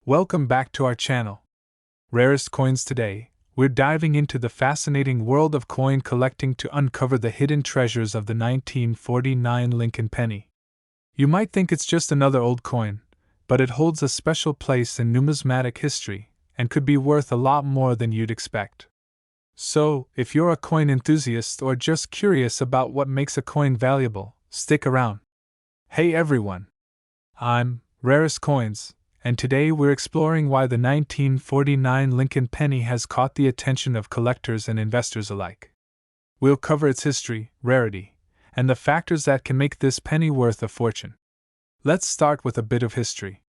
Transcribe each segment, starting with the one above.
Welcome back to our channel. Rarest Coins. Today, we're diving into the fascinating world of coin collecting to uncover the hidden treasures of the 1949 Lincoln penny. You might think it's just another old coin, but it holds a special place in numismatic history and could be worth a lot more than you'd expect. So, if you're a coin enthusiast or just curious about what makes a coin valuable, stick around. Hey everyone! I'm Rarest Coins, and today we're exploring why the 1949 Lincoln penny has caught the attention of collectors and investors alike. We'll cover its history, rarity, and the factors that can make this penny worth a fortune. Let's start with a bit of history.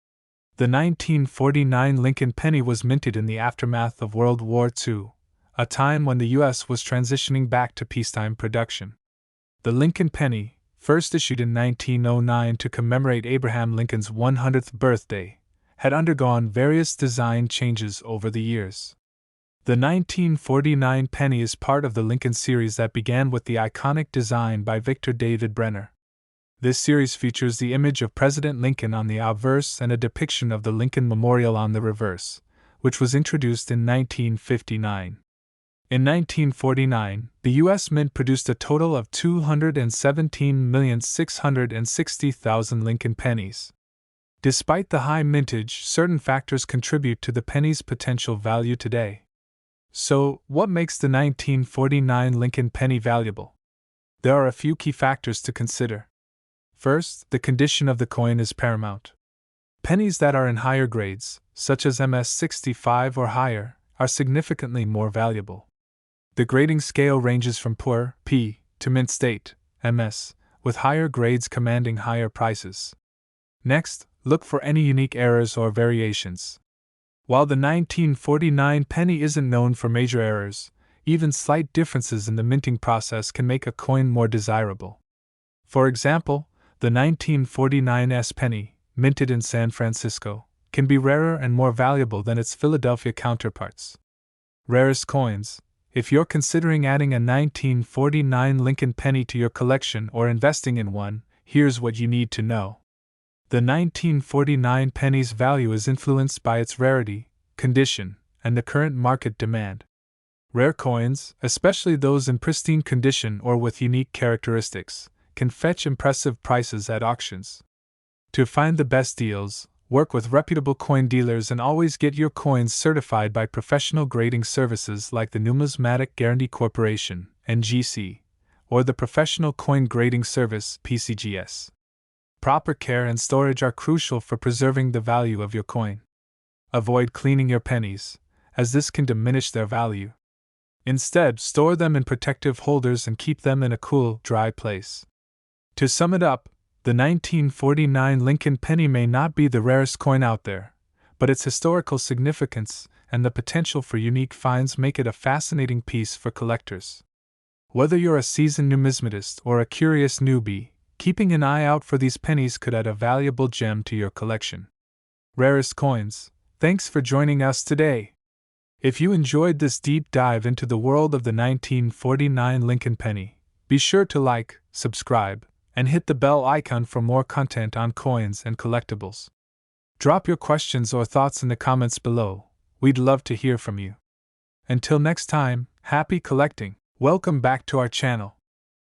The 1949 Lincoln penny was minted in the aftermath of World War II, a time when the U.S. was transitioning back to peacetime production. The Lincoln penny, first issued in 1909 to commemorate Abraham Lincoln's 100th birthday, had undergone various design changes over the years. The 1949 penny is part of the Lincoln series that began with the iconic design by Victor David Brenner. This series features the image of President Lincoln on the obverse and a depiction of the Lincoln Memorial on the reverse, which was introduced in 1959. In 1949, the U.S. Mint produced a total of 217,660,000 Lincoln pennies. Despite the high mintage, certain factors contribute to the penny's potential value today. So, what makes the 1949 Lincoln penny valuable? There are a few key factors to consider. First, the condition of the coin is paramount. Pennies that are in higher grades, such as MS 65 or higher, are significantly more valuable. The grading scale ranges from poor, P, to mint state, MS, with higher grades commanding higher prices. Next, look for any unique errors or variations. While the 1949 penny isn't known for major errors, even slight differences in the minting process can make a coin more desirable. For example, the 1949 S penny, minted in San Francisco, can be rarer and more valuable than its Philadelphia counterparts. Rarest Coins. If you're considering adding a 1949 Lincoln penny to your collection or investing in one, here's what you need to know. The 1949 penny's value is influenced by its rarity, condition, and the current market demand. Rare coins, especially those in pristine condition or with unique characteristics, can fetch impressive prices at auctions. To find the best deals, work with reputable coin dealers and always get your coins certified by professional grading services like the Numismatic Guarantee Corporation, NGC, or the Professional Coin Grading Service, PCGS. Proper care and storage are crucial for preserving the value of your coin. Avoid cleaning your pennies, as this can diminish their value. Instead, store them in protective holders and keep them in a cool, dry place. To sum it up, the 1949 Lincoln penny may not be the rarest coin out there, but its historical significance and the potential for unique finds make it a fascinating piece for collectors. Whether you're a seasoned numismatist or a curious newbie, keeping an eye out for these pennies could add a valuable gem to your collection. Rarest Coins, thanks for joining us today. If you enjoyed this deep dive into the world of the 1949 Lincoln penny, be sure to like, subscribe, and hit the bell icon for more content on coins and collectibles. Drop your questions or thoughts in the comments below. We'd love to hear from you. Until next time, happy collecting. Welcome back to our channel.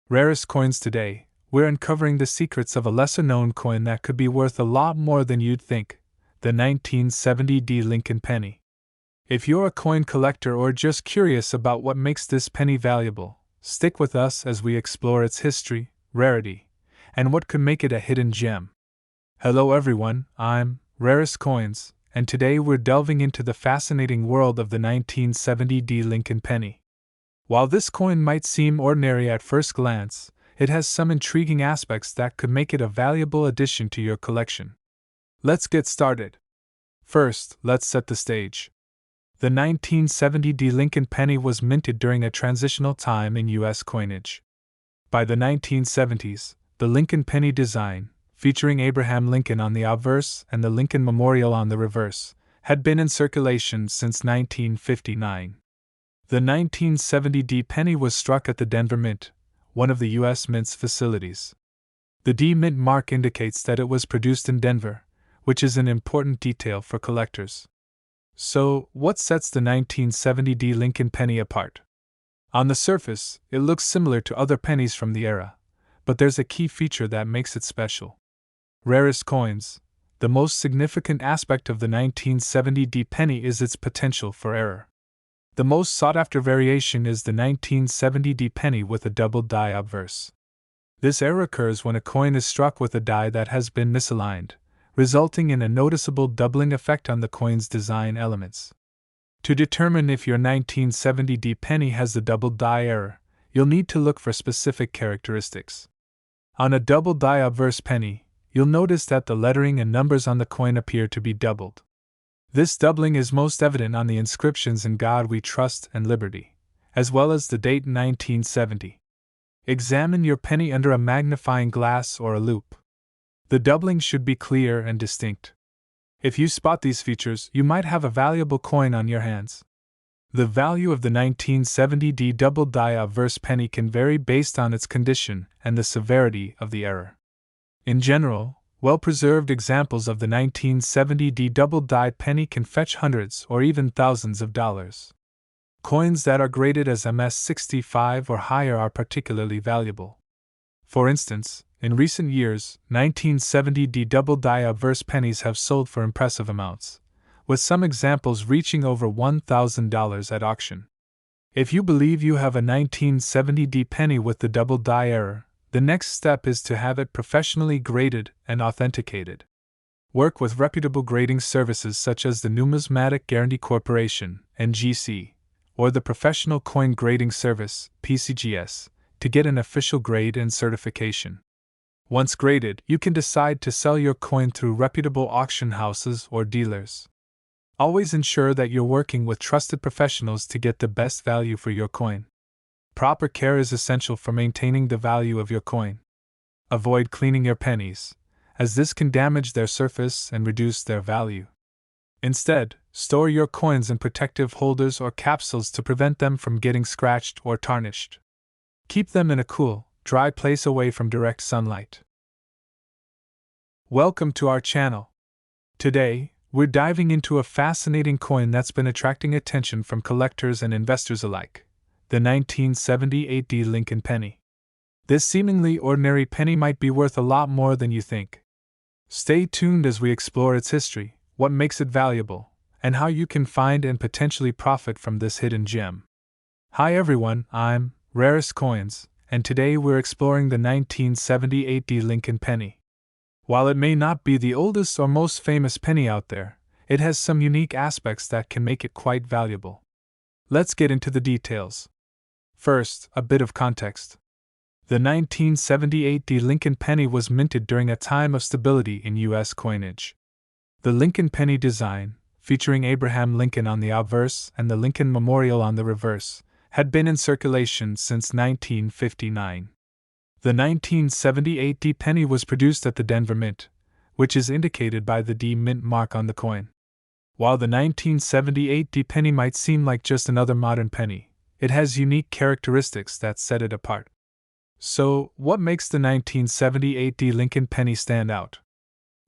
Rarest Coins. Today, we're uncovering the secrets of a lesser-known coin that could be worth a lot more than you'd think, the 1970 Lincoln penny. If you're a coin collector or just curious about what makes this penny valuable, stick with us as we explore its history, rarity, and what could make it a hidden gem. Hello everyone, I'm Rarest Coins, and today we're delving into the fascinating world of the 1970 Lincoln penny. While this coin might seem ordinary at first glance, it has some intriguing aspects that could make it a valuable addition to your collection. Let's get started. First, let's set the stage. The 1970 Lincoln penny was minted during a transitional time in U.S. coinage. By the 1970s, the Lincoln penny design, featuring Abraham Lincoln on the obverse and the Lincoln Memorial on the reverse, had been in circulation since 1959. The 1970 penny was struck at the Denver Mint, one of the U.S. Mint's facilities. The D Mint mark indicates that it was produced in Denver, which is an important detail for collectors. So, what sets the 1970 Lincoln penny apart? On the surface, it looks similar to other pennies from the era, but there's a key feature that makes it special. Rarest coins. The most significant aspect of the 1970 penny is its potential for error. The most sought-after variation is the 1970 penny with a double die obverse. This error occurs when a coin is struck with a die that has been misaligned, resulting in a noticeable doubling effect on the coin's design elements. To determine if your 1970 penny has the double die error, you'll need to look for specific characteristics. On a double die obverse penny, you'll notice that the lettering and numbers on the coin appear to be doubled. This doubling is most evident on the inscriptions "In God We Trust" and "Liberty," as well as the date 1970. Examine your penny under a magnifying glass or a loupe. The doubling should be clear and distinct. If you spot these features, you might have a valuable coin on your hands. The value of the 1970 double die obverse penny can vary based on its condition and the severity of the error. In general, well-preserved examples of the 1970 double die penny can fetch hundreds or even thousands of dollars. Coins that are graded as MS-65 or higher are particularly valuable. For instance, in recent years, 1970 double die obverse pennies have sold for impressive amounts, with some examples reaching over $1,000 at auction. If you believe you have a 1970 penny with the double die error, the next step is to have it professionally graded and authenticated. Work with reputable grading services such as the Numismatic Guarantee Corporation, NGC, or the Professional Coin Grading Service, PCGS, to get an official grade and certification. Once graded, you can decide to sell your coin through reputable auction houses or dealers. Always ensure that you're working with trusted professionals to get the best value for your coin. Proper care is essential for maintaining the value of your coin. Avoid cleaning your pennies, as this can damage their surface and reduce their value. Instead, store your coins in protective holders or capsules to prevent them from getting scratched or tarnished. Keep them in a cool, dry place away from direct sunlight. Welcome to our channel. Today, we're diving into a fascinating coin that's been attracting attention from collectors and investors alike, the 1978 Lincoln penny. This seemingly ordinary penny might be worth a lot more than you think. Stay tuned as we explore its history, what makes it valuable, and how you can find and potentially profit from this hidden gem. Hi everyone, I'm Rarest Coins, and today we're exploring the 1978 Lincoln penny. While it may not be the oldest or most famous penny out there, it has some unique aspects that can make it quite valuable. Let's get into the details. First, a bit of context. The 1978 Lincoln penny was minted during a time of stability in U.S. coinage. The Lincoln penny design, featuring Abraham Lincoln on the obverse and the Lincoln Memorial on the reverse, had been in circulation since 1959. The 1978 penny was produced at the Denver Mint, which is indicated by the D Mint mark on the coin. While the 1978 penny might seem like just another modern penny, it has unique characteristics that set it apart. So, what makes the 1978 Lincoln penny stand out?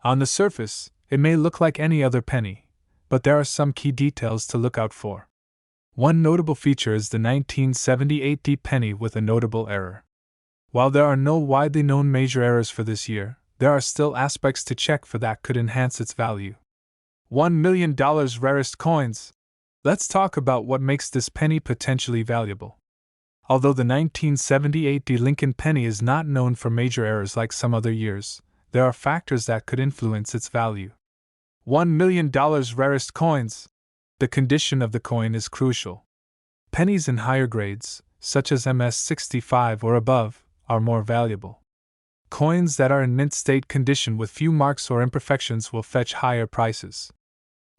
On the surface, it may look like any other penny, but there are some key details to look out for. One notable feature is the 1978 penny with a notable error. While there are no widely known major errors for this year, there are still aspects to check for that could enhance its value. $1 million rarest coins. Let's talk about what makes this penny potentially valuable. Although the 1978 Lincoln penny is not known for major errors like some other years, there are factors that could influence its value. $1 million rarest coins. The condition of the coin is crucial. Pennies in higher grades, such as MS-65 or above, are more valuable. Coins that are in mint state condition with few marks or imperfections will fetch higher prices.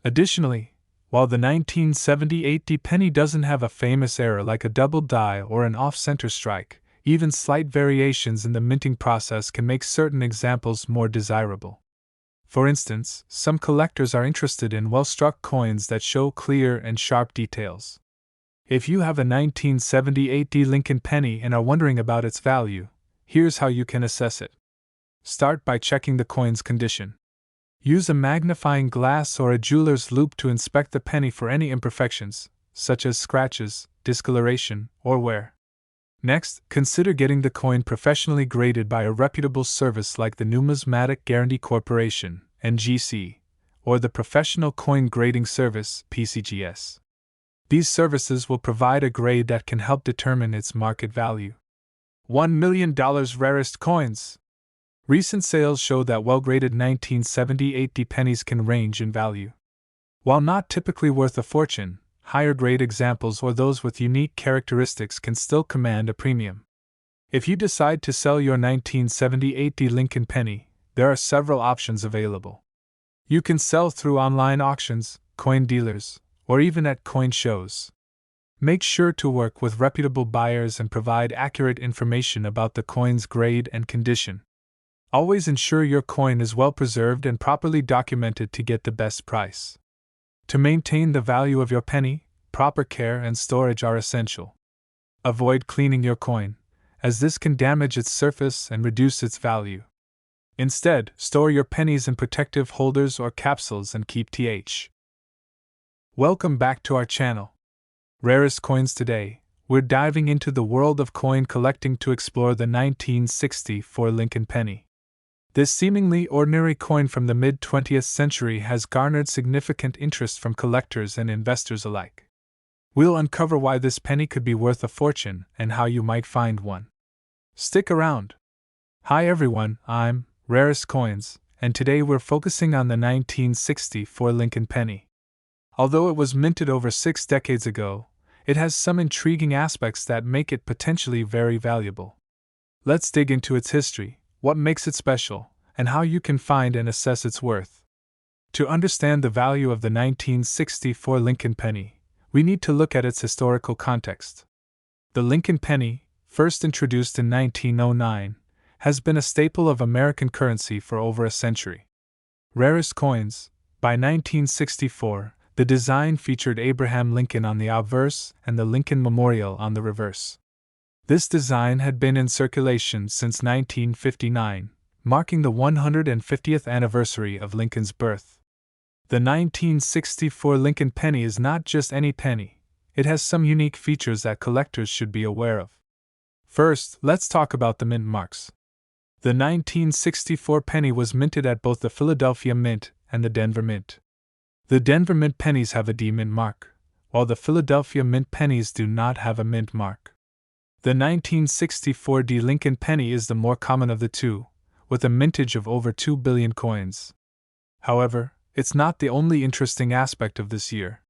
Additionally, while the 1978 penny doesn't have a famous error like a double die or an off-center strike, even slight variations in the minting process can make certain examples more desirable. For instance, some collectors are interested in well-struck coins that show clear and sharp details. If you have a 1978 Lincoln penny and are wondering about its value, here's how you can assess it. Start by checking the coin's condition. Use a magnifying glass or a jeweler's loupe to inspect the penny for any imperfections, such as scratches, discoloration, or wear. Next, consider getting the coin professionally graded by a reputable service like the Numismatic Guarantee Corporation, NGC, or the Professional Coin Grading Service, PCGS. These services will provide a grade that can help determine its market value. $1 million rarest coins. Recent sales show that well-graded 1970 pennies can range in value. While not typically worth a fortune, higher-grade examples or those with unique characteristics can still command a premium. If you decide to sell your 1970 Lincoln penny, there are several options available. You can sell through online auctions, coin dealers, or even at coin shows. Make sure to work with reputable buyers and provide accurate information about the coin's grade and condition. Always ensure your coin is well preserved and properly documented to get the best price. To maintain the value of your penny, proper care and storage are essential. Avoid cleaning your coin, as this can damage its surface and reduce its value. Instead, store your pennies in protective holders or capsules and keep th. Welcome back to our channel. Rarest Coins. Today, we're diving into the world of coin collecting to explore the 1964 Lincoln penny. This seemingly ordinary coin from the mid-20th century has garnered significant interest from collectors and investors alike. We'll uncover why this penny could be worth a fortune and how you might find one. Stick around. Hi everyone, I'm Rarest Coins, and today we're focusing on the 1964 Lincoln penny. Although it was minted over 6 decades ago, it has some intriguing aspects that make it potentially very valuable. Let's dig into its history, what makes it special, and how you can find and assess its worth. To understand the value of the 1964 Lincoln penny, we need to look at its historical context. The Lincoln penny, first introduced in 1909, has been a staple of American currency for over a century. Rarest Coins. By 1964, the design featured Abraham Lincoln on the obverse and the Lincoln Memorial on the reverse. This design had been in circulation since 1959, marking the 150th anniversary of Lincoln's birth. The 1964 Lincoln penny is not just any penny, it has some unique features that collectors should be aware of. First, let's talk about the mint marks. The 1964 penny was minted at both the Philadelphia Mint and the Denver Mint. The Denver Mint pennies have a D mint mark, while the Philadelphia Mint pennies do not have a mint mark. The 1964 D Lincoln penny is the more common of the two, with a mintage of over 2 billion coins. However, it's not the only interesting aspect of this year.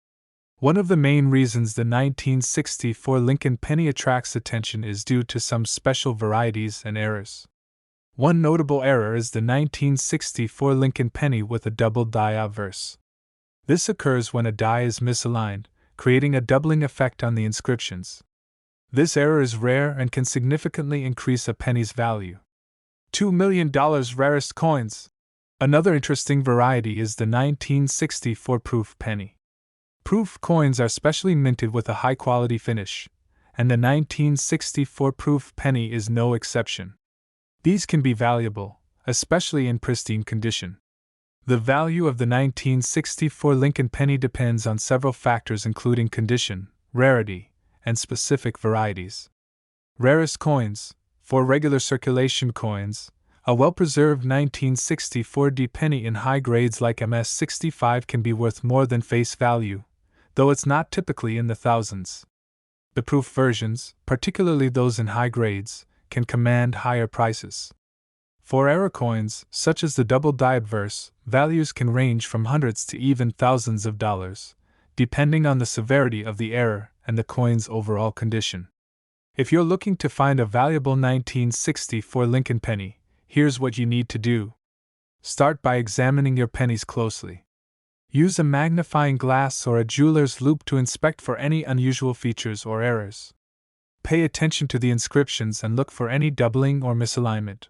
One of the main reasons the 1964 Lincoln penny attracts attention is due to some special varieties and errors. One notable error is the 1964 Lincoln penny with a double die obverse. This occurs when a die is misaligned, creating a doubling effect on the inscriptions. This error is rare and can significantly increase a penny's value. $2 million rarest coins. Another interesting variety is the 1964 proof penny. Proof coins are specially minted with a high-quality finish, and the 1964 proof penny is no exception. These can be valuable, especially in pristine condition. The value of the 1964 Lincoln penny depends on several factors including condition, rarity, and specific varieties. Rarest coins. For regular circulation coins, a well-preserved 1964 D penny in high grades like MS65 can be worth more than face value, though it's not typically in the thousands. The proof versions, particularly those in high grades, can command higher prices. For error coins, such as the double die obverse, values can range from hundreds to even thousands of dollars, depending on the severity of the error and the coin's overall condition. If you're looking to find a valuable 1964 Lincoln penny, here's what you need to do. Start by examining your pennies closely. Use a magnifying glass or a jeweler's loupe to inspect for any unusual features or errors. Pay attention to the inscriptions and look for any doubling or misalignment.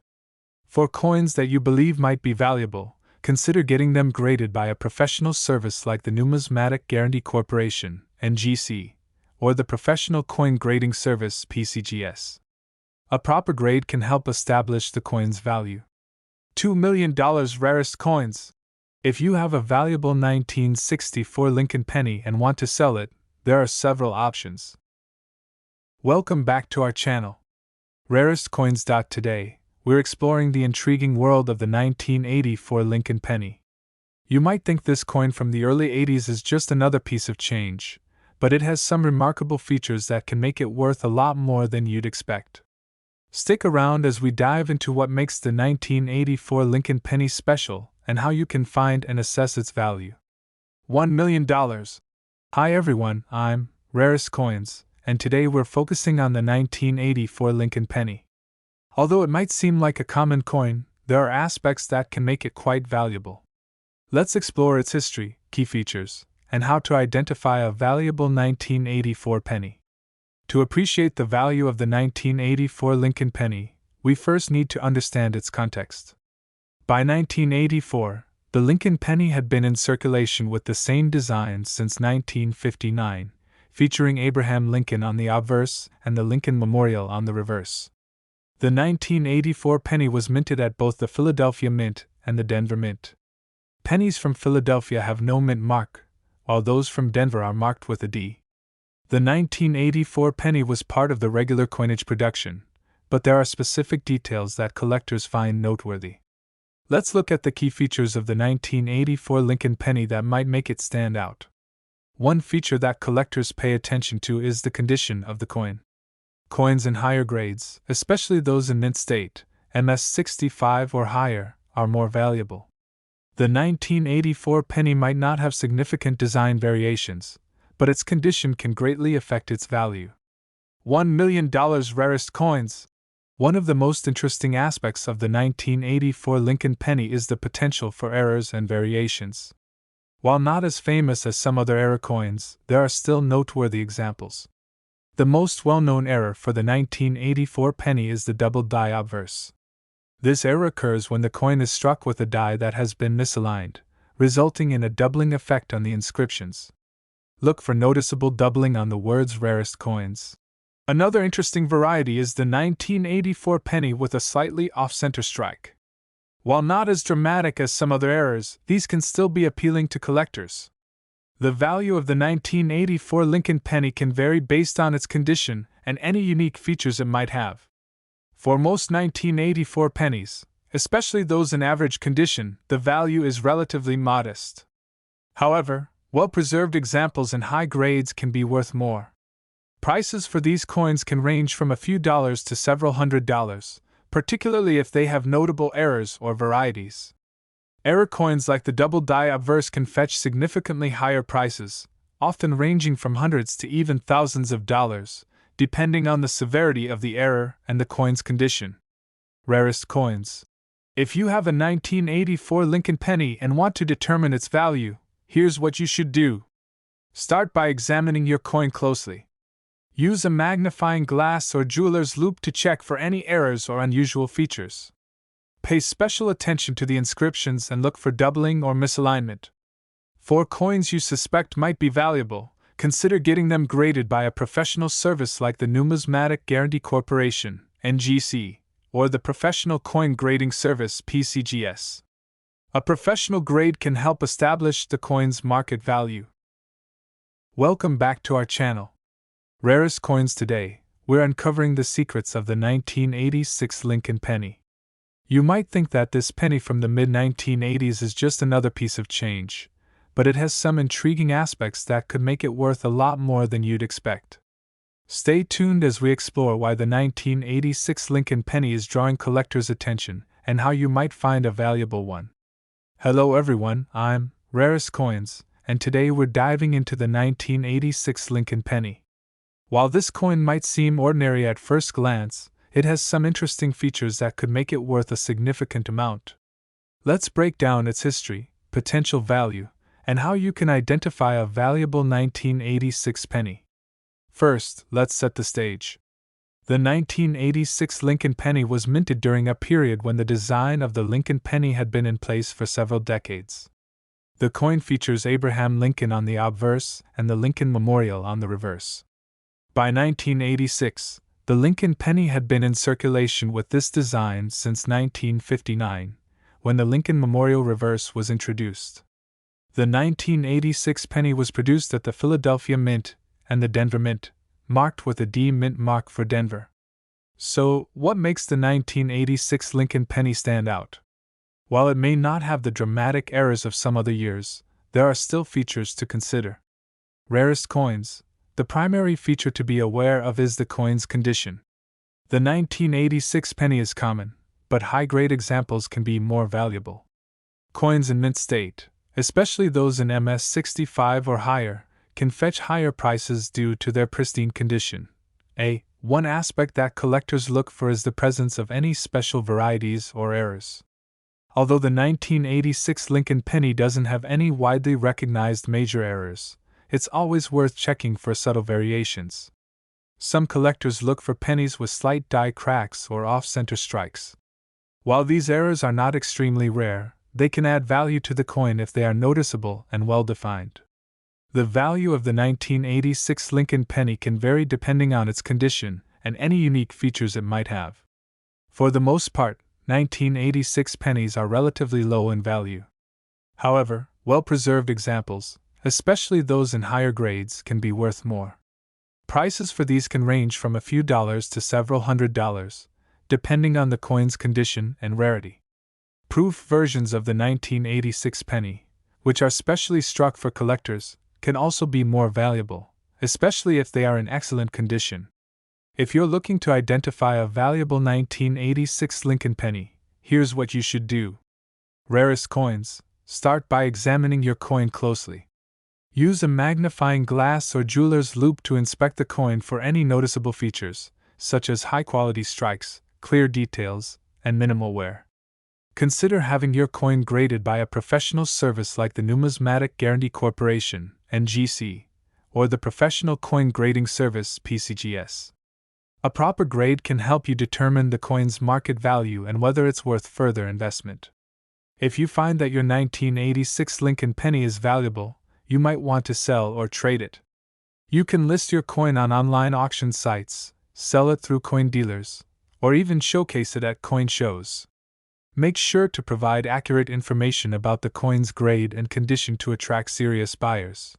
For coins that you believe might be valuable, consider getting them graded by a professional service like the Numismatic Guarantee Corporation, NGC, or the Professional Coin Grading Service, PCGS. A proper grade can help establish the coin's value. $2 million rarest coins. If you have a valuable 1964 Lincoln penny and want to sell it, there are several options. Welcome back to our channel. Rarest Coins. Today, we're exploring the intriguing world of the 1984 Lincoln penny. You might think this coin from the early 80s is just another piece of change, but it has some remarkable features that can make it worth a lot more than you'd expect. Stick around as we dive into what makes the 1984 Lincoln penny special and how you can find and assess its value. $1 million. Hi everyone, I'm Rarest Coins, and today we're focusing on the 1984 Lincoln penny. Although it might seem like a common coin, there are aspects that can make it quite valuable. Let's explore its history, key features, and how to identify a valuable 1984 penny. To appreciate the value of the 1984 Lincoln penny, we first need to understand its context. By 1984, the Lincoln penny had been in circulation with the same design since 1959, featuring Abraham Lincoln on the obverse and the Lincoln Memorial on the reverse. The 1984 penny was minted at both the Philadelphia Mint and the Denver Mint. Pennies from Philadelphia have no mint mark, while those from Denver are marked with a D. The 1984 penny was part of the regular coinage production, but there are specific details that collectors find noteworthy. Let's look at the key features of the 1984 Lincoln penny that might make it stand out. One feature that collectors pay attention to is the condition of the coin. Coins in higher grades, especially those in mint state, MS65 or higher, are more valuable. The 1984 penny might not have significant design variations, but its condition can greatly affect its value. $1 million. Rarest coins. One of the most interesting aspects of the 1984 Lincoln penny is the potential for errors and variations. While not as famous as some other era coins, there are still noteworthy examples. The most well-known error for the 1984 penny is the double die obverse. This error occurs when the coin is struck with a die that has been misaligned, resulting in a doubling effect on the inscriptions. Look for noticeable doubling on the words rarest coins. Another interesting variety is the 1984 penny with a slightly off-center strike. While not as dramatic as some other errors, these can still be appealing to collectors. The value of the 1984 Lincoln penny can vary based on its condition and any unique features it might have. For most 1984 pennies, especially those in average condition, the value is relatively modest. However, well-preserved examples in high grades can be worth more. Prices for these coins can range from a few dollars to several $100s, particularly if they have notable errors or varieties. Error coins like the double die obverse can fetch significantly higher prices, often ranging from hundreds to even thousands of dollars, depending on the severity of the error and the coin's condition. Rarest coins. If you have a 1984 Lincoln penny and want to determine its value, here's what you should do. Start by examining your coin closely. Use a magnifying glass or jeweler's loupe to check for any errors or unusual features. Pay special attention to the inscriptions and look for doubling or misalignment. For coins you suspect might be valuable, consider getting them graded by a professional service like the Numismatic Guarantee Corporation, NGC, or the Professional Coin Grading Service, PCGS. A professional grade can help establish the coin's market value. Welcome back to our channel. Rarest coins. Today, we're uncovering the secrets of the 1986 Lincoln penny. You might think that this penny from the mid-1980s is just another piece of change, but it has some intriguing aspects that could make it worth a lot more than you'd expect. Stay tuned as we explore why the 1986 Lincoln penny is drawing collectors' attention and how you might find a valuable one. Hello everyone, I'm Rarest Coins, and today we're diving into the 1986 Lincoln penny. While this coin might seem ordinary at first glance, it has some interesting features that could make it worth a significant amount. Let's break down its history, potential value, and how you can identify a valuable 1986 penny. First, let's set the stage. The 1986 Lincoln penny was minted during a period when the design of the Lincoln penny had been in place for several decades. The coin features Abraham Lincoln on the obverse and the Lincoln Memorial on the reverse. By 1986, the Lincoln penny had been in circulation with this design since 1959, when the Lincoln Memorial Reverse was introduced. The 1986 penny was produced at the Philadelphia Mint and the Denver Mint, marked with a D Mint mark for Denver. So, what makes the 1986 Lincoln penny stand out? While it may not have the dramatic errors of some other years, there are still features to consider. Rarest coins. The primary feature to be aware of is the coin's condition. The 1986 penny is common, but high-grade examples can be more valuable. Coins in mint state, especially those in MS65 or higher, can fetch higher prices due to their pristine condition. One aspect that collectors look for is the presence of any special varieties or errors. Although the 1986 Lincoln penny doesn't have any widely recognized major errors, it's always worth checking for subtle variations. Some collectors look for pennies with slight die cracks or off-center strikes. While these errors are not extremely rare, they can add value to the coin if they are noticeable and well-defined. The value of the 1986 Lincoln penny can vary depending on its condition and any unique features it might have. For the most part, 1986 pennies are relatively low in value. However, well-preserved examples, especially those in higher grades, can be worth more. Prices for these can range from a few dollars to several $100s, depending on the coin's condition and rarity. Proof versions of the 1986 penny, which are specially struck for collectors, can also be more valuable, especially if they are in excellent condition. If you're looking to identify a valuable 1986 Lincoln penny, here's what you should do. Rarest coins. Start by examining your coin closely. Use a magnifying glass or jeweler's loupe to inspect the coin for any noticeable features, such as high-quality strikes, clear details, and minimal wear. Consider having your coin graded by a professional service like the Numismatic Guarantee Corporation, NGC, or the Professional Coin Grading Service, PCGS. A proper grade can help you determine the coin's market value and whether it's worth further investment. If you find that your 1986 Lincoln penny is valuable, you might want to sell or trade it. You can list your coin on online auction sites, sell it through coin dealers, or even showcase it at coin shows. Make sure to provide accurate information about the coin's grade and condition to attract serious buyers.